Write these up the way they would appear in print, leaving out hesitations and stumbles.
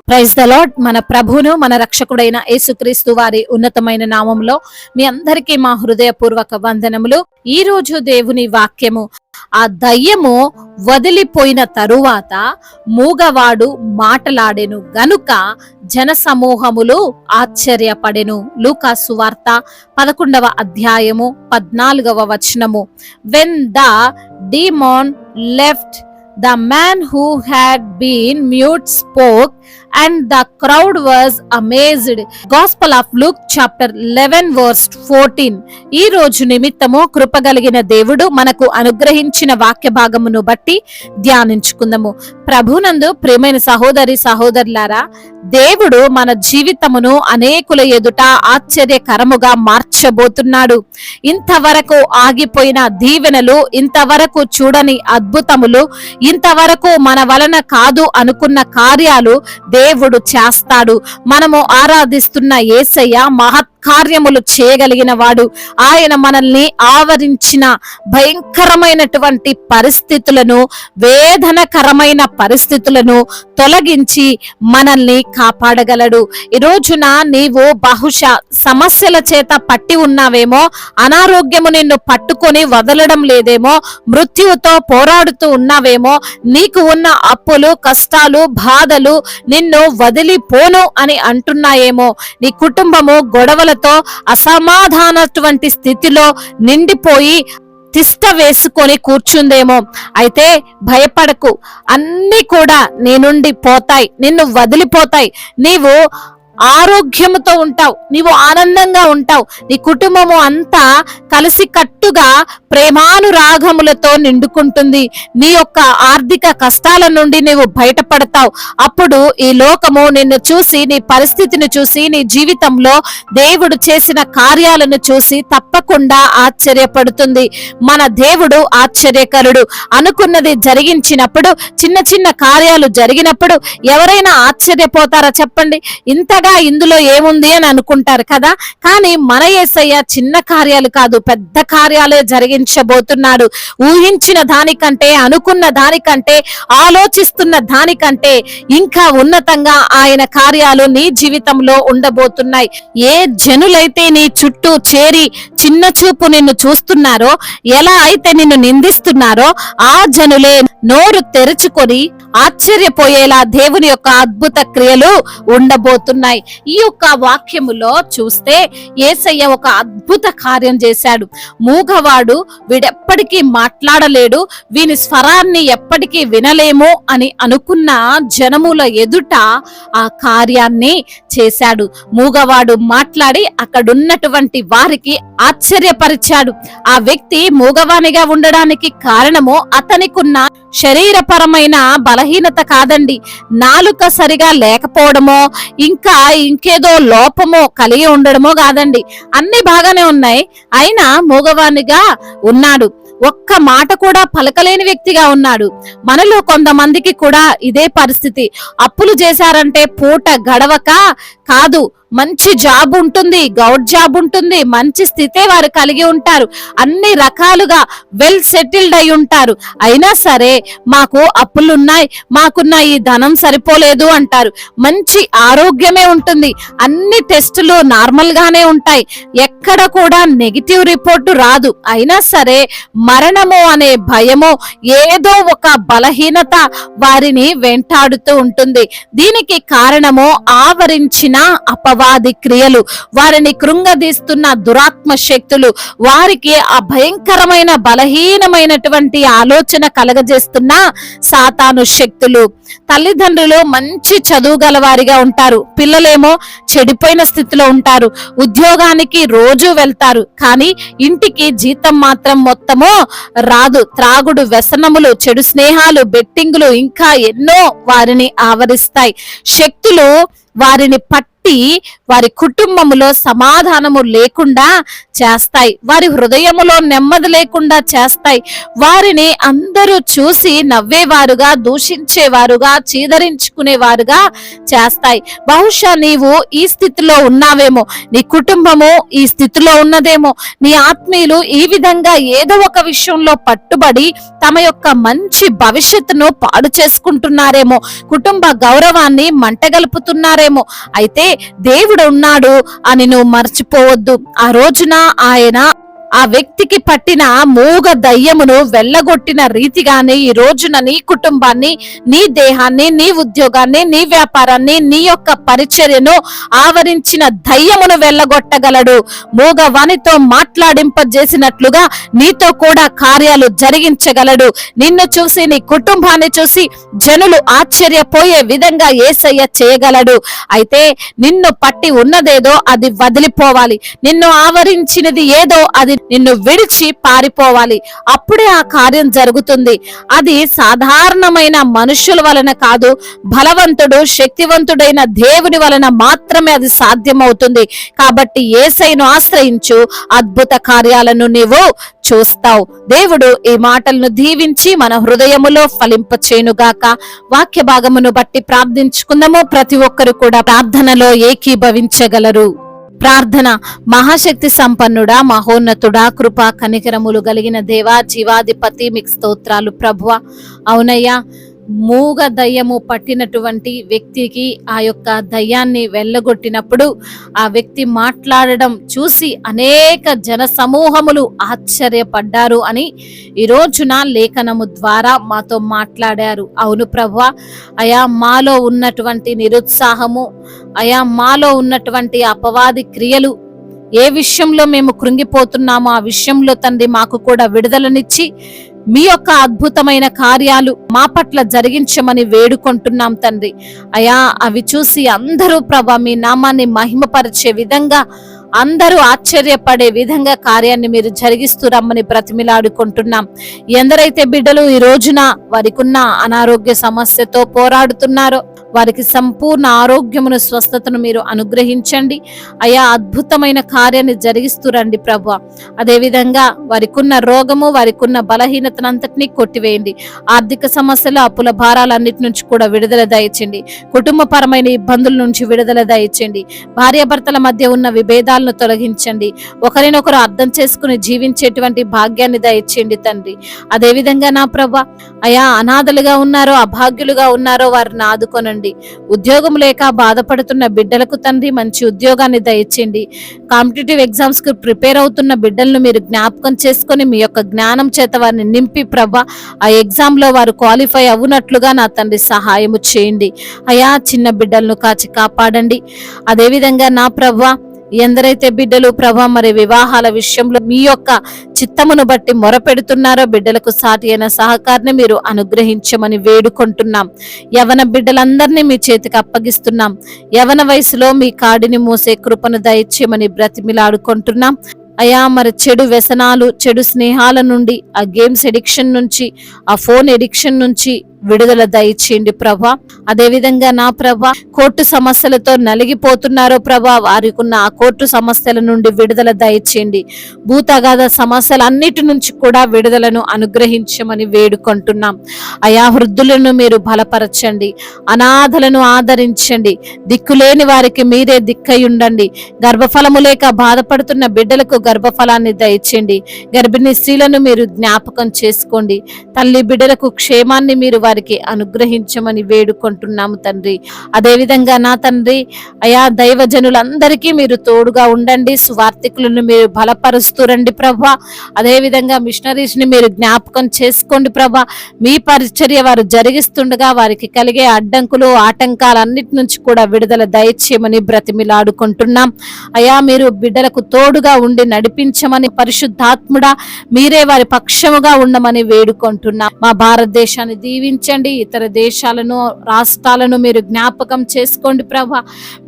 Praise the lord. మన ప్రభువును మన రక్షకుడైన యేసుక్రీస్తు వారి ఉన్నతమైన నామంలో మీ అందరికీ మా హృదయపూర్వక వందనములు. ఈ రోజు దేవుని వాక్యము, ఆ దయ్యము వదిలిపోయిన తరువాత మూగవాడు మాటలాడెను గనుక జన సమూహములు ఆశ్చర్యపడెను. లూకా సువార్త 11వ అధ్యాయము 14వ వచనము. When the demon left, the man who had been mute spoke, and the crowd was amazed. Gospel of Luke chapter 11 verse 14. ఈ రోజు నిమిత్తము కృపగలిగిన దేవుడు మనకు అనుగ్రహించిన వాక్య భాగమును బట్టి ధ్యానించుకుందాము. ప్రభునందు ప్రియమైన సహోదరి సహోదరులారా, దేవుడు మన జీవితమును అనేకుల ఎదుట ఆశ్చర్యకరముగా మార్చబోతున్నాడు. ఇంతవరకు ఆగిపోయిన దీవెనలు, ఇంతవరకు చూడని అద్భుతములు, ఇంతవరకు మన వలన కాదు అనుకున్న కార్యాలు దేవుడు చేస్తాడు. మనము ఆరాధిస్తున్న యేసయ్య మహత్కార్యములు చేయగలిగిన వాడు. ఆయన మనల్ని ఆవరించిన భయంకరమైనటువంటి పరిస్థితులను, వేదనకరమైన పరిస్థితులను తొలగించి మనల్ని కాపాడగలడు. ఈ రోజున నీవు బహుశా సమస్యల చేత పట్టి ఉన్నావేమో, అనారోగ్యము నిన్ను పట్టుకొని వదలడం లేదేమో, మృత్యువుతో పోరాడుతూ ఉన్నావేమో, నీకు ఉన్న అప్పులు, కష్టాలు, బాధలు నిన్ను వదిలిపోను అని అంటున్నాయేమో, నీ కుటుంబము గొడవలతో అసమాధానటువంటి స్థితిలో నిండిపోయి తిష్ట వేసుకొని కూర్చుందేమో. అయితే భయపడకు, అన్ని కూడా నీ నుండి పోతాయి, నిన్ను వదిలిపోతాయి. నీవు ఆరోగ్యముతో ఉంటావు, నీవు ఆనందంగా ఉంటావు, నీ కుటుంబము అంతా కలిసి కట్టుగా ప్రేమానురాగములతో నిండుకుంటుంది. నీ యొక్క ఆర్థిక కష్టాల నుండి నీవు బయటపడతావు. అప్పుడు ఈ లోకము నిన్ను చూసి, నీ పరిస్థితిని చూసి, నీ జీవితంలో దేవుడు చేసిన కార్యాలను చూసి తప్పకుండా ఆశ్చర్యపడుతుంది. మన దేవుడు ఆశ్చర్యకరుడు. అనుకున్నది జరిగించినప్పుడు, చిన్న చిన్న కార్యాలు జరిగినప్పుడు ఎవరైనా ఆశ్చర్యపోతారా చెప్పండి? ఇంతగా ఇందులో ఏముంది అని అనుకుంటారు కదా. కానీ మన యేసయ్య చిన్న కార్యాలు కాదు, పెద్ద కార్యాలే జరిగించబోతున్నాడు. ఊహించిన దానికంటే, అనుకున్న దానికంటే, ఆలోచిస్తున్న దానికంటే ఇంకా ఉన్నతంగా ఆయన కార్యాలు నీ జీవితంలో ఉండబోతున్నాయి. ఏ జనులైతే నీ చుట్టూ చేరి చిన్న చూపు నిన్ను చూస్తున్నారో, ఎలా అయితే నిన్ను నిందిస్తున్నారో, ఆ జనులే నోరు తెరుచుకొని ఆశ్చర్యపోయేలా దేవుని యొక్క అద్భుత క్రియలు ఉండబోతున్నాయి. ఈ యొక్క వాక్యములో చూస్తే యేసయ్య ఒక అద్భుత కార్యం చేశాడు. మూగవాడు, వీడెప్పటికీ మాట్లాడలేడు, వీని స్వరాన్ని ఎప్పటికీ వినలేము అని అనుకున్న జనముల ఎదుట ఆ కార్యాన్ని చేశాడు. మూగవాడు మాట్లాడి అక్కడున్నటువంటి వారికి ఆశ్చర్యపరిచాడు. ఆ వ్యక్తి మూగవానిగా ఉండడానికి కారణము అతనికున్న శరీరపరమైన బలహీనత కాదండి, నాలుక సరిగా లేకపోవడమో, ఇంకా ఇంకేదో లోపమో కలిగి ఉండడమో కాదండి. అన్ని బాగానే ఉన్నాయి, అయినా మూగవానిగా ఉన్నాడు. ఒక్క మాట కూడా పలకలేని వ్యక్తిగా ఉన్నాడు. మనలో కొంతమందికి కూడా ఇదే పరిస్థితి. అప్పులు చేశారంటే పూట గడవక కాదు, మంచి జాబ్ ఉంటుంది, గౌడ్ జాబ్ ఉంటుంది, మంచి స్థితే వారు కలిగి ఉంటారు, అన్ని రకాలుగా వెల్ సెటిల్డ్ అయి ఉంటారు. అయినా సరే మాకు అప్పులున్నాయి, మాకున్న ఈ ధనం సరిపోలేదు అంటారు. మంచి ఆరోగ్యమే ఉంటుంది, అన్ని టెస్టులు నార్మల్ గానే ఉంటాయి, ఎక్కడ కూడా నెగిటివ్ రిపోర్టు రాదు. అయినా సరే మరణము అనే భయము, ఏదో ఒక బలహీనత వారిని వెంటాడుతూ ఉంటుంది. దీనికి కారణము ఆవరించిన అపవాది క్రియలు, వారిని కృంగదీస్తున్న దురాత్మ శక్తులు, వారికి ఆ భయంకరమైన బలహీనమైనటువంటి ఆలోచన కలగజేస్తున్న సాతాను శక్తులు. తల్లిదండ్రులు మంచి చదువు గలవారిగా ఉంటారు, పిల్లలేమో చెడిపోయిన స్థితిలో ఉంటారు. ఉద్యోగానికి రోజు వెళ్తారు, కానీ ఇంటికి జీతం మాత్రం మొత్తము రాదు. త్రాగుడు, వ్యసనములు, చెడు స్నేహాలు, బెట్టింగులు ఇంకా ఎన్నో వారిని ఆవరిస్తాయి. శక్తులు వారిని పట్టి శక్తి వారి కుటుంబములో సమాధానము లేకుండా చేస్తాయి, వారి హృదయములో నెమ్మది లేకుండా చేస్తాయి, వారిని అందరూ చూసి నవ్వేవారుగా, దూషించేవారుగా, చీదరించుకునేవారుగా చేస్తాయి. బహుశా నీవు ఈ స్థితిలో ఉన్నావేమో, నీ కుటుంబము ఈ స్థితిలో ఉన్నదేమో, నీ ఆత్మీయులు ఈ విధంగా ఏదో ఒక విషయంలో పట్టుబడి తమ యొక్క మంచి భవిష్యత్తును పాడు చేసుకుంటున్నారేమో, కుటుంబ గౌరవాన్ని మంటగలుపుతున్నారేమో. అయితే దేవుడు ఉన్నాడు అని నువ్వు మర్చిపోవద్దు. ఆ రోజున ఆయన ఆ వ్యక్తికి పట్టిన మూగ దయ్యమును వెళ్ళగొట్టిన రీతిగానే ఈ రోజున నీ కుటుంబాన్ని, నీ దేహాన్ని, నీ ఉద్యోగాన్ని, నీ వ్యాపారాన్ని, నీ యొక్క పరిచర్యను ఆవరించిన దయ్యమును వెళ్ళగొట్టగలడు. మూగ వానితో మాట్లాడింపజేసినట్లుగా నీతో కూడా కార్యాలు జరిగించగలడు. నిన్ను చూసి, నీ కుటుంబాన్ని చూసి జనులు ఆశ్చర్యపోయే విధంగా యేసయ్య చేయగలడు. అయితే నిన్ను పట్టి ఉన్నదేదో అది వదిలిపోవాలి, నిన్ను ఆవరించినది ఏదో అది నిన్ను విడిచి పారిపోవాలి. అప్పుడే ఆ కార్యం జరుగుతుంది. అది సాధారణమైన మనుషుల వలన కాదు, బలవంతుడు శక్తివంతుడైన దేవుని వలన మాత్రమే అది సాధ్యమవుతుంది. కాబట్టి యేసయ్యను ఆశ్రయించు, అద్భుత కార్యాలను నీవు చూస్తావు. దేవుడు ఈ మాటలను దీవించి మన హృదయములో ఫలింపచేయునుగాక. వాక్య భాగమును బట్టి ప్రార్థించుకుందాము. ప్రతి ఒక్కరు కూడా ప్రార్థనలో ఏకీభవించగలరు. ప్రార్థన. మహాశక్తి సంపన్నుడా, మహోన్నతుడా, కృపా కనికరములు కలిగిన దేవా, జీవాధిపతి, మీకు స్తోత్రాలు ప్రభువా. అవునయ్యా, మూగ దయ్యము పట్టినటువంటి వ్యక్తికి ఆ యొక్క దయ్యాన్ని వెళ్ళగొట్టినప్పుడు ఆ వ్యక్తి మాట్లాడడం చూసి అనేక జన సమూహములు ఆశ్చర్యపడ్డారు అని ఈ రోజున లేఖనము ద్వారా మాతో మాట్లాడారు. అవును ప్రభువా, అయా మాలో ఉన్నటువంటి నిరుత్సాహము, అయా మాలో ఉన్నటువంటి అపవాది క్రియలు, ఏ విషయంలో మేము కృంగిపోతున్నామో ఆ విషయంలో తండ్రి మాకు కూడా విడుదలనిచ్చి మీ యొక్క అద్భుతమైన కార్యాలు మా పట్ల జరిగించమని వేడుకుంటున్నాం తండ్రి. అయా అవి చూసి అందరూ ప్రభా మీ నామాన్ని మహిమపరిచే విధంగా, అందరూ ఆశ్చర్యపడే విధంగా కార్యాన్ని మీరు జరిగిస్తూ రమ్మని బ్రతిమిలాడుకుంటున్నాం. ఎందరైతే బిడ్డలు ఈ రోజున వారికున్న అనారోగ్య సమస్యతో పోరాడుతున్నారో వారికి సంపూర్ణ ఆరోగ్యమును, స్వస్థతను మీరు అనుగ్రహించండి. అయా అద్భుతమైన కార్యాన్ని జరిగిస్తూ రండి ప్రభు. అదేవిధంగా వారికున్న రోగము, వారికున్న బలహీనతనంతటినీ కొట్టివేయండి. ఆర్థిక సమస్యలు, అప్పుల భారాలన్నిటి నుంచి కూడా విడుదల దయచేయండి. కుటుంబపరమైన ఇబ్బందుల నుంచి విడుదల దయచేయండి. భార్యాభర్తల మధ్య ఉన్న విభేదాలను తొలగించండి. ఒకరినొకరు అర్థం చేసుకుని జీవించేటువంటి భాగ్యాన్ని దయచేయండి తండ్రి. అదేవిధంగా నా ప్రభు, అయా అనాథలుగా ఉన్నారో, అభాగ్యులుగా ఉన్నారో వారిని ఆదుకొనండి. ఉద్యోగం లేక బాధపడుతున్న బిడ్డలకు తండ్రి మంచి ఉద్యోగాన్ని దయచేయండి. కాంపిటేటివ్ ఎగ్జామ్స్ కు ప్రిపేర్ అవుతున్న బిడ్డలను మీరు జ్ఞాపకం చేసుకొని మీ యొక్క జ్ఞానం చేత వారిని నింపి ప్రభా ఆ ఎగ్జామ్ లో వారు క్వాలిఫై అవునట్లుగా నా తండ్రి సహాయము చేయండి. అయా చిన్న బిడ్డలను కాచి కాపాడండి. అదేవిధంగా నా ప్రభా ఎందరైతే బిడ్డలు ప్రభా మరి వివాహాల విషయంలో మీ యొక్క చిత్తమును బట్టి మొరపెడుతున్నారో బిడ్డలకు సాటి అయిన సహకారాన్ని మీరు అనుగ్రహించమని వేడుకుంటున్నాం. యవన బిడ్డలందరినీ మీ చేతికి అప్పగిస్తున్నాం. యవన వయసులో మీ కాడిని మోసే కృపను దయచేయమని బ్రతిమిలాడుకుంటున్నాం. అయా మరి చెడు వ్యసనాలు, చెడు స్నేహాల నుండి, ఆ గేమ్స్ ఎడిక్షన్ నుంచి, ఆ ఫోన్ ఎడిక్షన్ నుంచి విడుదల దయచేయండి ప్రభా. అదేవిధంగా నా ప్రభా కోర్టు సమస్యలతో నలిగిపోతున్నారో ప్రభా వారికి ఉన్న ఆ కోర్టు సమస్యల నుండి విడుదల దయచేయండి. భూతగాథ సమస్యలన్నిటి నుంచి కూడా విడుదలను అనుగ్రహించమని వేడుకుంటున్నాం. అయా వృద్ధులను మీరు బలపరచండి, అనాథలను ఆదరించండి, దిక్కులేని వారికి మీరే దిక్కై ఉండండి. గర్భఫలము లేక బాధపడుతున్న బిడ్డలకు గర్భఫలాన్ని దయచేయండి. గర్భిణీ స్త్రీలను మీరు జ్ఞాపకం చేసుకోండి. తల్లి బిడ్డలకు క్షేమాన్ని మీరు వారికి అనుగ్రహించమని వేడుకుంటున్నాము తండ్రి. అదేవిధంగా నా తండ్రి అయా దైవజనులందరికీ మీరు తోడుగా ఉండండి. సువార్థికులను మీరు బలపరుస్తూ రండి ప్రభా. అదేవిధంగా మిషనరీస్ ని మీరు జ్ఞాపకం చేసుకోండి ప్రభా. మీ పరిచర్య వారు జరిగిస్తుండగా వారికి కలిగే అడ్డంకులు, ఆటంకాలన్నిటి నుంచి కూడా విడుదల దయచేయమని బ్రతిమిలాడుకుంటున్నాం. అయా మీరు బిడ్డలకు తోడుగా ఉండి నడిపించమని, పరిశుద్ధాత్ముడా మీరే వారి పక్షముగా ఉండమని వేడుకుంటున్నాం. మా భారతదేశాన్ని దీవించి దీవించండి. ఇతర దేశాలను, రాష్ట్రాలను మీరు జ్ఞాపకం చేసుకోండి ప్రభా.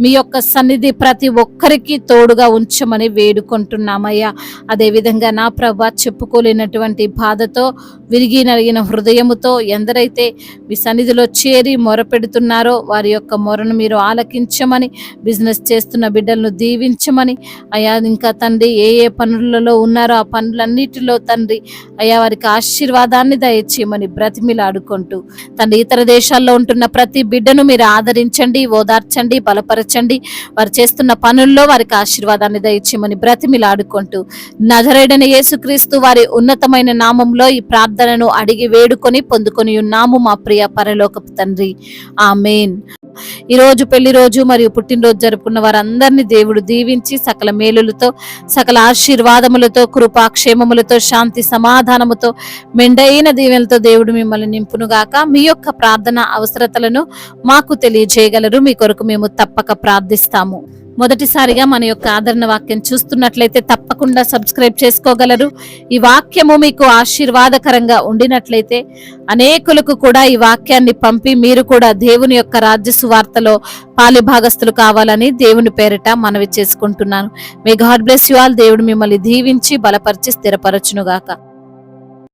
మీ యొక్క సన్నిధి ప్రతి ఒక్కరికి తోడుగా ఉంచమని వేడుకుంటున్నామయ్యా. అదేవిధంగా నా ప్రభా, చెప్పుకోలేనటువంటి బాధతో, విరిగి నలిగిన హృదయముతో ఎందరైతే మీ సన్నిధిలో చేరి మొరపెడుతున్నారో వారి యొక్క మొరను మీరు ఆలకించమని, బిజినెస్ చేస్తున్న బిడ్డలను దీవించమని అయ్యా. ఇంకా తండ్రి ఏ ఏ పనులలో ఉన్నారో ఆ పనులన్నిటిలో తండ్రి అయ్యా వారికి ఆశీర్వాదాన్ని దయచేయమని బ్రతిమిలాడుకుంటూ తండ్రి, ఇతర దేశాల్లో ఉంటున్న ప్రతి బిడ్డను మీరు ఆదరించండి, ఓదార్చండి, బలపరచండి. వారు చేస్తున్న పనుల్లో వారికి ఆశీర్వాదాన్ని దయచేయమని బ్రతిమిలాడుకుంటూ నజరేయుడైన యేసుక్రీస్తు వారి ఉన్నతమైన నామంలో ఈ ప్రార్థనను అడిగి వేడుకొని పొందుకొని ఉన్నాము మా ప్రియ పరలోకపు తండ్రి. ఆమేన్. ఈ రోజు పెళ్లి రోజు మరియు పుట్టినరోజు జరుపుకున్న వారందరినీ దేవుడు దీవించి సకల మేలులతో, సకల ఆశీర్వాదములతో, కృపాక్షేమములతో, శాంతి సమాధానముతో, మెండైన దీవెనలతో దేవుడు మిమ్మల్ని నింపునుగాక. మీ యొక్క ప్రార్థన అవసరతలను మాకు తెలియజేయగలరు. మీ కొరకు మేము తప్పక ప్రార్థిస్తాము. మొదటిసారిగా మన యొక్క ఆదరణ వాక్యం చూస్తున్నట్లయితే తప్పకుండా సబ్స్క్రైబ్ చేసుకోగలరు. ఈ వాక్యము మీకు ఆశీర్వాదకరంగా ఉండినట్లయితే అనేకులకు కూడా ఈ వాక్యాన్ని పంపి మీరు కూడా దేవుని యొక్క రాజ్య సువార్తలో పాలిభాగస్తులు కావాలని దేవుని పేరిట మనవి చేసుకుంటున్నాను. May God bless you all. దేవుడు మిమ్మల్ని దీవించి బలపరిచి స్థిరపరచునుగాక.